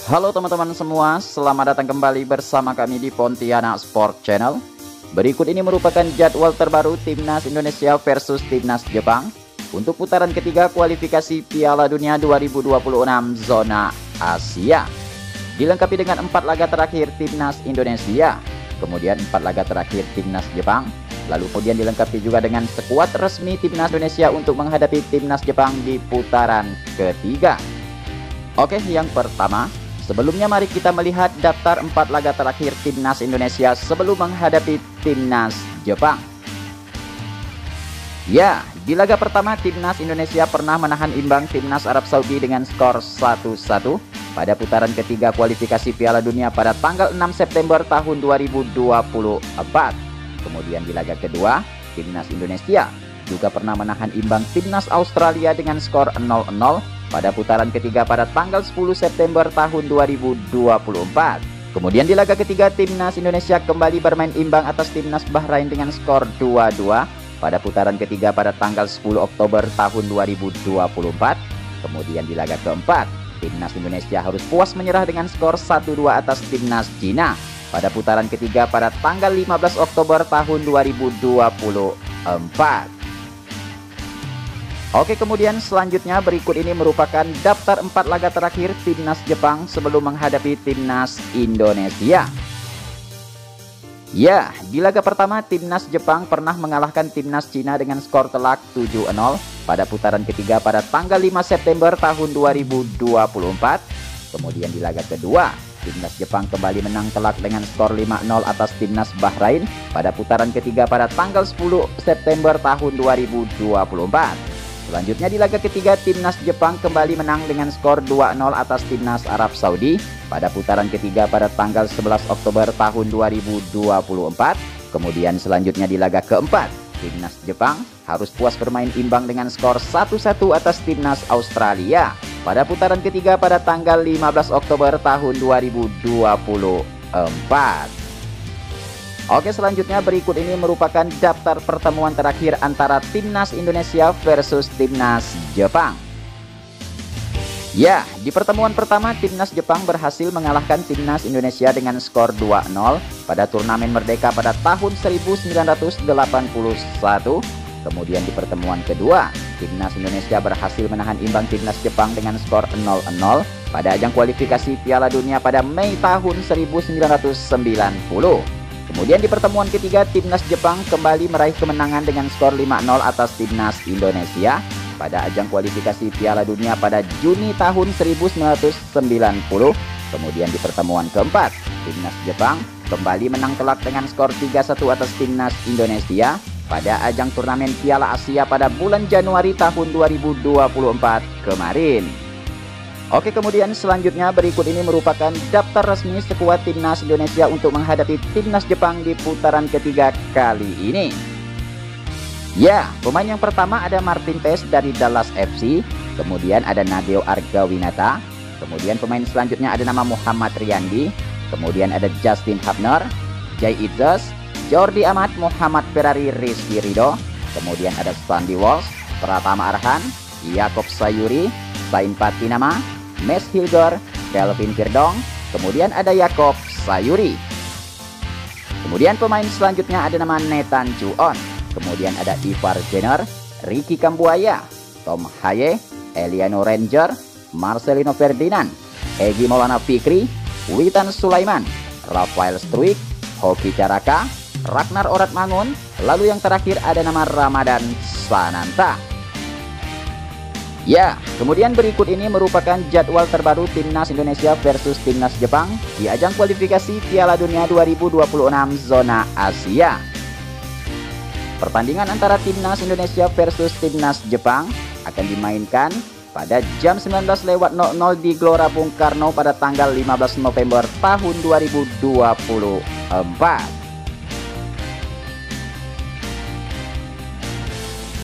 Halo teman-teman semua, selamat datang kembali bersama kami di Pontianak Sport Channel. Berikut ini merupakan jadwal terbaru Timnas Indonesia versus Timnas Jepang untuk putaran ketiga kualifikasi Piala Dunia 2026 zona Asia. Dilengkapi dengan 4 laga terakhir Timnas Indonesia, kemudian 4 laga terakhir Timnas Jepang, lalu kemudian dilengkapi juga dengan skuad resmi Timnas Indonesia untuk menghadapi Timnas Jepang di putaran ketiga. Oke, yang pertama, sebelumnya mari kita melihat daftar 4 laga terakhir Timnas Indonesia sebelum menghadapi Timnas Jepang. Ya, di laga pertama Timnas Indonesia pernah menahan imbang Timnas Arab Saudi dengan skor 1-1 pada putaran ketiga kualifikasi Piala Dunia pada tanggal 6 September tahun 2024. Kemudian di laga kedua, Timnas Indonesia juga pernah menahan imbang Timnas Australia dengan skor 0-0 pada putaran ketiga pada tanggal 10 September tahun 2024. Kemudian di laga ketiga Timnas Indonesia kembali bermain imbang atas Timnas Bahrain dengan skor 2-2 pada putaran ketiga pada tanggal 10 Oktober tahun 2024. Kemudian di laga keempat Timnas Indonesia harus puas menyerah dengan skor 1-2 atas Timnas Cina pada putaran ketiga pada tanggal 15 Oktober tahun 2024. Oke, kemudian selanjutnya berikut ini merupakan daftar 4 laga terakhir Timnas Jepang sebelum menghadapi Timnas Indonesia. Ya, di laga pertama Timnas Jepang pernah mengalahkan Timnas Cina dengan skor telak 7-0 pada putaran ketiga pada tanggal 5 September tahun 2024. Kemudian di laga kedua, Timnas Jepang kembali menang telak dengan skor 5-0 atas Timnas Bahrain pada putaran ketiga pada tanggal 10 September tahun 2024. Selanjutnya di laga ketiga Timnas Jepang kembali menang dengan skor 2-0 atas Timnas Arab Saudi pada putaran ketiga pada tanggal 11 Oktober tahun 2024. Kemudian selanjutnya di laga keempat Timnas Jepang harus puas bermain imbang dengan skor 1-1 atas Timnas Australia pada putaran ketiga pada tanggal 15 Oktober tahun 2024. Oke, selanjutnya berikut ini merupakan daftar pertemuan terakhir antara Timnas Indonesia versus Timnas Jepang. Ya, di pertemuan pertama Timnas Jepang berhasil mengalahkan Timnas Indonesia dengan skor 2-0 pada turnamen Merdeka pada tahun 1981. Kemudian di pertemuan kedua, Timnas Indonesia berhasil menahan imbang Timnas Jepang dengan skor 0-0 pada ajang kualifikasi Piala Dunia pada Mei tahun 1990. Kemudian di pertemuan ketiga, Timnas Jepang kembali meraih kemenangan dengan skor 5-0 atas Timnas Indonesia pada ajang kualifikasi Piala Dunia pada Juni tahun 1990. Kemudian di pertemuan keempat, Timnas Jepang kembali menang telak dengan skor 3-1 atas Timnas Indonesia pada ajang turnamen Piala Asia pada bulan Januari tahun 2024 kemarin. Oke, kemudian selanjutnya berikut ini merupakan daftar resmi skuad Timnas Indonesia untuk menghadapi Timnas Jepang di putaran ketiga kali ini. Ya, pemain yang pertama ada Martin Paes dari Dallas FC, kemudian ada Nadeo Argawinata, kemudian pemain selanjutnya ada nama Muhammad Riyandi, kemudian ada Justin Hubner, Jay Itzes, Jordi Amat, Muhammad Ferrari, Rizky Ridho, kemudian ada Sandy Walsh, Pratama Arhan, Yakob Sayuri, Sain Patinama, Mes Hilgor, Kelvin Kirdong, kemudian ada Yakob Sayuri. Kemudian pemain selanjutnya ada nama Nathan Chuon, kemudian ada Ivar Jenner, Ricky Kambuaya, Tom Haye, Eliano Ranger, Marcelino Ferdinand, Egy Maulana Fikri, Witan Sulaiman, Rafael Struik, Hoki Caraka, Ragnar Oratmangun, lalu yang terakhir ada nama Ramadan Sananta. Ya, kemudian berikut ini merupakan jadwal terbaru Timnas Indonesia versus Timnas Jepang di ajang kualifikasi Piala Dunia 2026 zona Asia. Pertandingan antara Timnas Indonesia versus Timnas Jepang akan dimainkan pada jam 19.00 di Gelora Bung Karno pada tanggal 15 November tahun 2024.